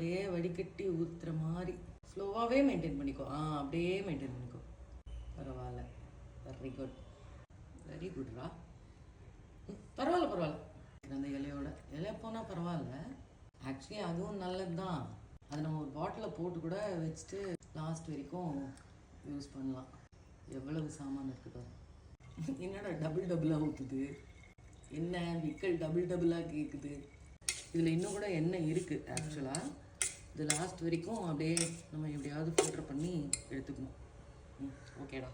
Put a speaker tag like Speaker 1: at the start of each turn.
Speaker 1: அப்படியே வடிகட்டி ஊற்றுற மாதிரி ஸ்லோவாகவே மெயின்டைன் பண்ணிக்கோ. அப்படியே மெயின்டைன் பண்ணிக்கோ. பரவாயில்ல, வெரி குட், வெரி குட்ரா. பரவாயில்ல. அந்த இலையை போனால் பரவாயில்ல. ஆக்சுவலி அதுவும் நல்லது தான். அதை நம்ம ஒரு பாட்டிலில் போட்டு கூட வச்சுட்டு லாஸ்ட் வரைக்கும் யூஸ் பண்ணலாம். எவ்வளவு சாமான் இருக்குது. என்னடா டபுளாக ஊற்றுது, என்ன விக்கல் டபுளாக கேட்குது. இதில் இன்னும் கூட எண்ணெய் இருக்குது ஆக்சுவலாக. இது லாஸ்ட் வரைக்கும் அப்படியே நம்ம எப்படியாவது ஃபில்டர் பண்ணி எடுத்துக்கணும். ஓகேடா.